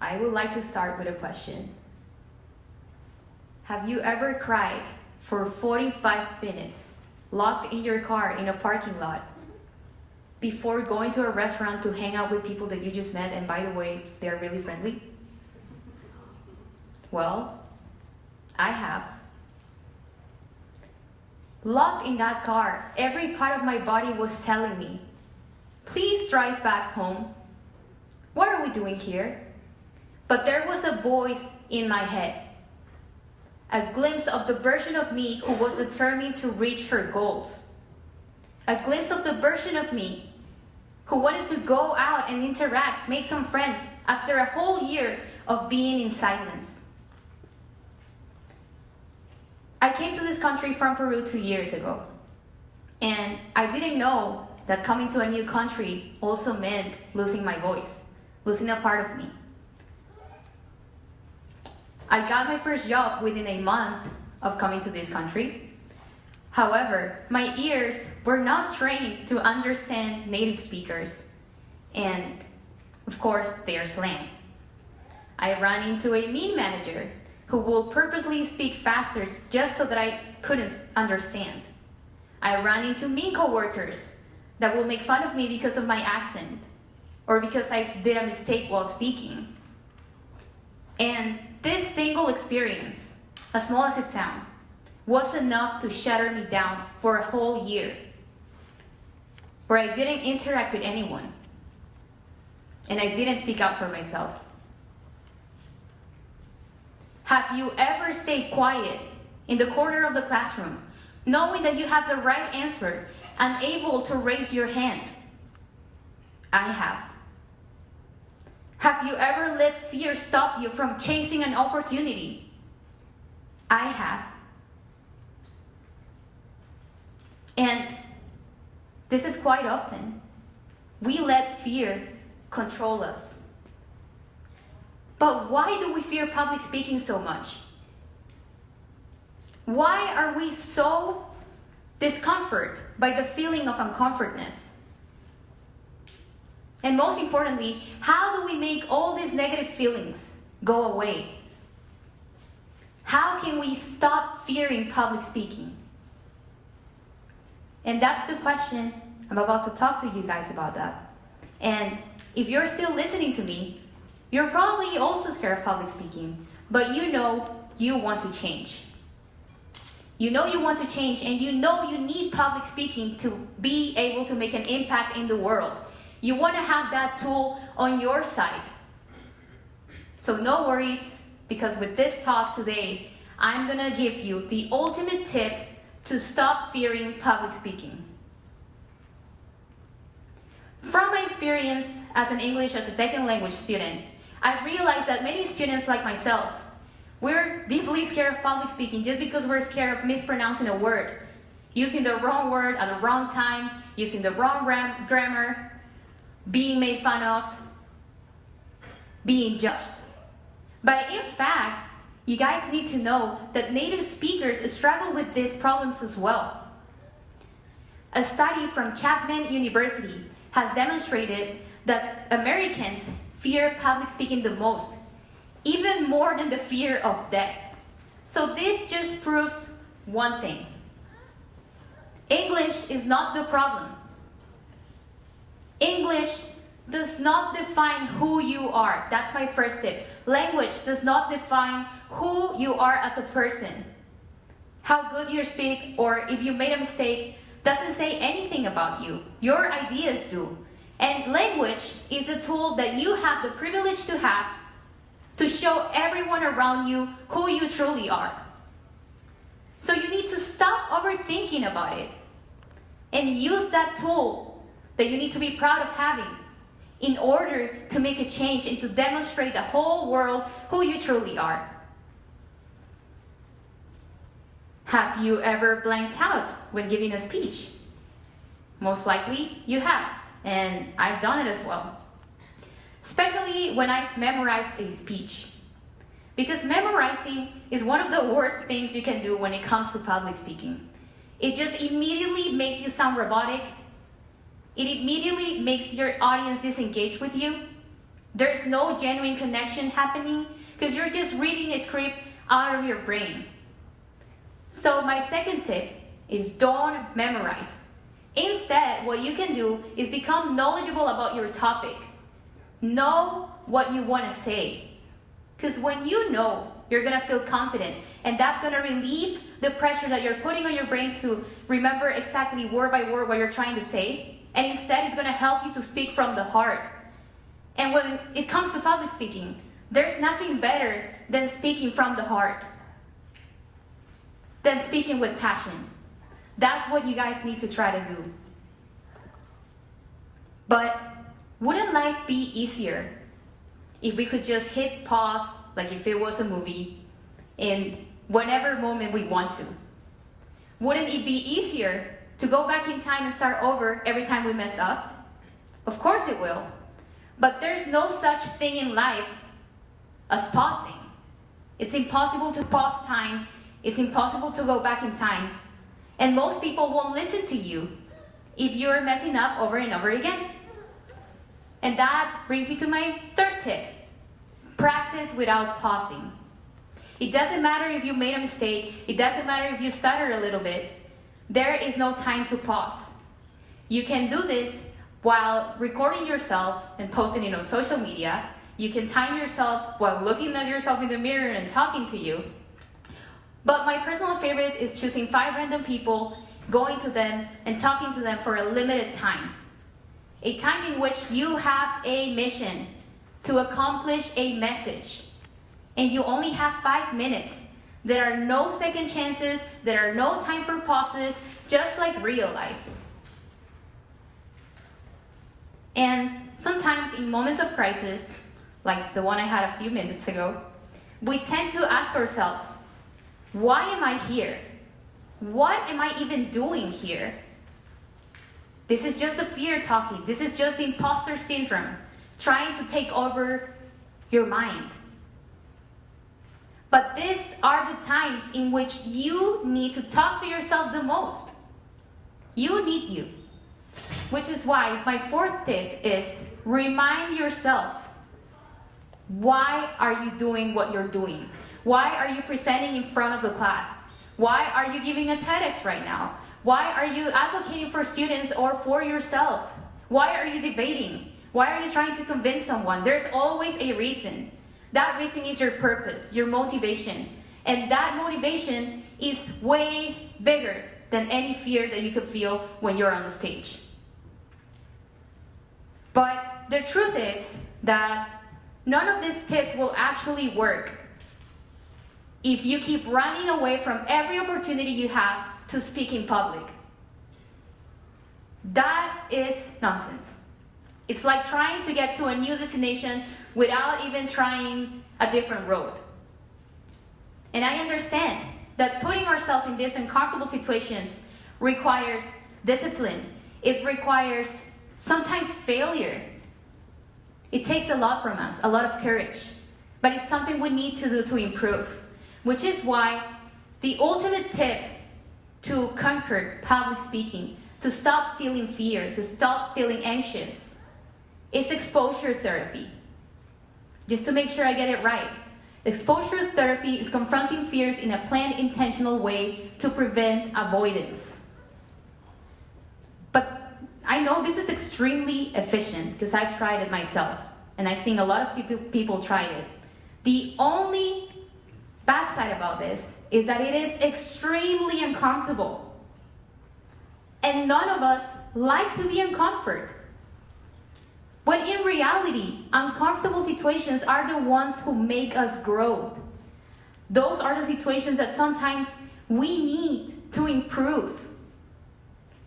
I would like to start with a question. Have you ever cried for 45 minutes locked in your car in a parking lot before going to a restaurant to hang out with people that you just met, and by the way, they're really friendly? Well, I have. Locked in that car, every part of my body was telling me, please drive back home. What are we doing here? But there was a voice in my head, a glimpse of the version of me who was determined to reach her goals. A glimpse of the version of me who wanted to go out and interact, make some friends after a whole year of being in silence. I came to this country from Peru 2 years ago, and I didn't know that coming to a new country also meant losing my voice, losing a part of me. I got my first job within a month of coming to this country. However, my ears were not trained to understand native speakers and, of course, their slang. I ran into a mean manager who will purposely speak faster just so that I couldn't understand. I ran into mean coworkers that will make fun of me because of my accent or because I did a mistake while speaking. And this single experience, as small as it sounds, was enough to shatter me down for a whole year, where I didn't interact with anyone, and I didn't speak out for myself. Have you ever stayed quiet in the corner of the classroom, knowing that you have the right answer, unable to raise your hand? I have. Have you ever let fear stop you from chasing an opportunity? I have. And this is quite often. We let fear control us. But why do we fear public speaking so much? Why are we so discomforted by the feeling of uncomfortness? And most importantly, how do we make all these negative feelings go away? How can we stop fearing public speaking? And that's the question I'm about to talk to you guys about that. And if you're still listening to me, you're probably also scared of public speaking, but you know you want to change. You know you want to change, and you know you need public speaking to be able to make an impact in the world. You want to have that tool on your side. So no worries, because with this talk today, I'm going to give you the ultimate tip to stop fearing public speaking. From my experience as an English as a second language student, I've realized that many students like myself, we're deeply scared of public speaking just because we're scared of mispronouncing a word, using the wrong word at the wrong time, using the wrong grammar, being made fun of, being judged. But in fact, you guys need to know that native speakers struggle with these problems as well. A study from Chapman University has demonstrated that Americans fear public speaking the most, even more than the fear of death. So this just proves one thing. English is not the problem. English does not define who you are. That's my first tip. Language does not define who you are as a person. How good you speak, or if you made a mistake, doesn't say anything about you. Your ideas do. And language is a tool that you have the privilege to have to show everyone around you who you truly are. So you need to stop overthinking about it and use that tool that you need to be proud of having in order to make a change and to demonstrate the whole world who you truly are. Have you ever blanked out when giving a speech? Most likely you have, and I've done it as well. Especially when I've memorized a speech. Because memorizing is one of the worst things you can do when it comes to public speaking. It just immediately makes you sound robotic. It immediately makes your audience disengage with you. There's no genuine connection happening because you're just reading a script out of your brain. So my second tip is don't memorize. Instead, what you can do is become knowledgeable about your topic. Know what you want to say. Because when you know, you're going to feel confident. And that's going to relieve the pressure that you're putting on your brain to remember exactly word by word what you're trying to say. And instead, it's going to help you to speak from the heart. And when it comes to public speaking, there's nothing better than speaking from the heart, than speaking with passion. That's what you guys need to try to do. But wouldn't life be easier if we could just hit pause, like if it was a movie, in whatever moment we want to? Wouldn't it be easier to go back in time and start over every time we messed up? Of course it will. But there's no such thing in life as pausing. It's impossible to pause time. It's impossible to go back in time. And most people won't listen to you if you're messing up over and over again. And that brings me to my third tip. Practice without pausing. It doesn't matter if you made a mistake. It doesn't matter if you stuttered a little bit. There is no time to pause. You can do this while recording yourself and posting it on social media. You can time yourself while looking at yourself in the mirror and talking to you. But my personal favorite is choosing 5 random people, going to them and talking to them for a limited time. A time in which you have a mission to accomplish a message. And you only have 5 minutes. There are no second chances. There are no time for pauses, just like real life. And sometimes in moments of crisis, like the one I had a few minutes ago, we tend to ask ourselves, why am I here? What am I even doing here? This is just the fear talking. This is just the imposter syndrome trying to take over your mind. But these are the times in which you need to talk to yourself the most. You need you. Which is why my 4th tip is remind yourself, why are you doing what you're doing? Why are you presenting in front of the class? Why are you giving a TEDx right now? Why are you advocating for students or for yourself? Why are you debating? Why are you trying to convince someone? There's always a reason. That reason is your purpose, your motivation. And that motivation is way bigger than any fear that you could feel when you're on the stage. But the truth is that none of these tips will actually work if you keep running away from every opportunity you have to speak in public. That is nonsense. It's like trying to get to a new destination without even trying a different road. And I understand that putting ourselves in these uncomfortable situations requires discipline. It requires sometimes failure. It takes a lot from us, a lot of courage. But it's something we need to do to improve. Which is why the ultimate tip to conquer public speaking, to stop feeling fear, to stop feeling anxious, is exposure therapy. Just to make sure I get it right. Exposure therapy is confronting fears in a planned, intentional way to prevent avoidance. But I know this is extremely efficient because I've tried it myself and I've seen a lot of people try it. The only bad side about this is that it is extremely uncomfortable. And none of us like to be uncomfortable. When in reality, uncomfortable situations are the ones who make us grow. Those are the situations that sometimes we need to improve.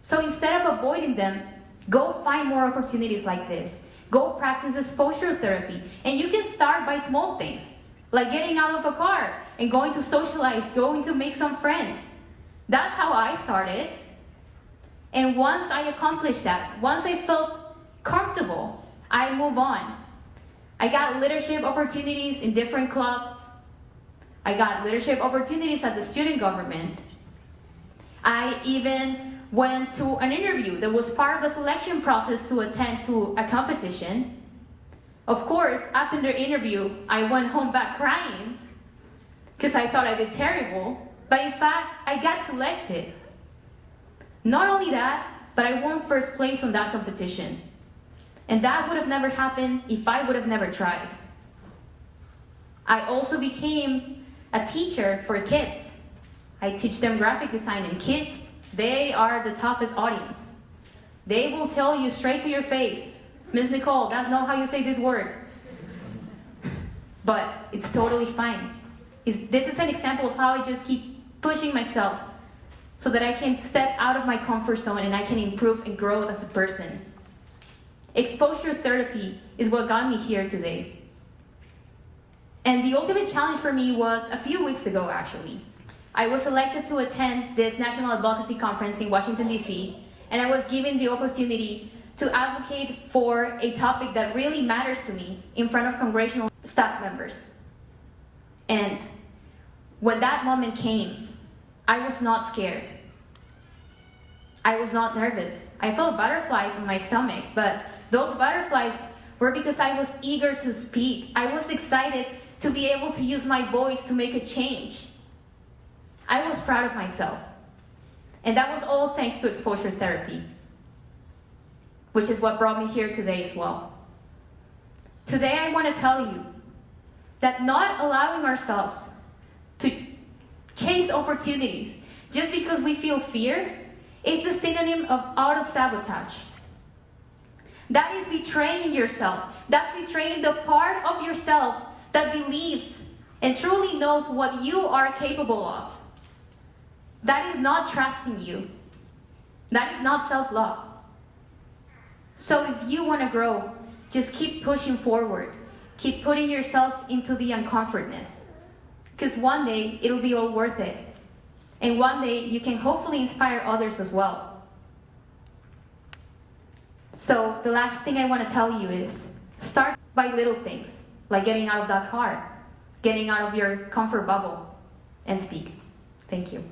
So instead of avoiding them, go find more opportunities like this. Go practice exposure therapy. And you can start by small things, like getting out of a car and going to socialize, going to make some friends. That's how I started. And once I accomplished that, once I felt comfortable, I move on. I got leadership opportunities in different clubs. I got leadership opportunities at the student government. I even went to an interview that was part of the selection process to attend to a competition. Of course, after the interview, I went home back crying because I thought I did terrible, but in fact, I got selected. Not only that, but I won first place on that competition. And that would have never happened if I would have never tried. I also became a teacher for kids. I teach them graphic design, and kids, they are the toughest audience. They will tell you straight to your face, Miss Nicole, that's not how you say this word. But it's totally fine. This is an example of how I just keep pushing myself so that I can step out of my comfort zone and I can improve and grow as a person. Exposure therapy is what got me here today. And the ultimate challenge for me was a few weeks ago, actually. I was selected to attend this National Advocacy Conference in Washington, D.C., and I was given the opportunity to advocate for a topic that really matters to me in front of congressional staff members. And when that moment came, I was not scared. I was not nervous. I felt butterflies in my stomach, but those butterflies were because I was eager to speak. I was excited to be able to use my voice to make a change. I was proud of myself. And that was all thanks to exposure therapy, which is what brought me here today as well. Today I want to tell you that not allowing ourselves to chase opportunities just because we feel fear is the synonym of auto-sabotage. That is betraying yourself. That's betraying the part of yourself that believes and truly knows what you are capable of. That is not trusting you. That is not self-love. So if you want to grow, just keep pushing forward. Keep putting yourself into the uncomfortness. Because one day, it'll be all worth it. And one day, you can hopefully inspire others as well. So the last thing I want to tell you is, start by little things, like getting out of that car, getting out of your comfort bubble, and speak. Thank you.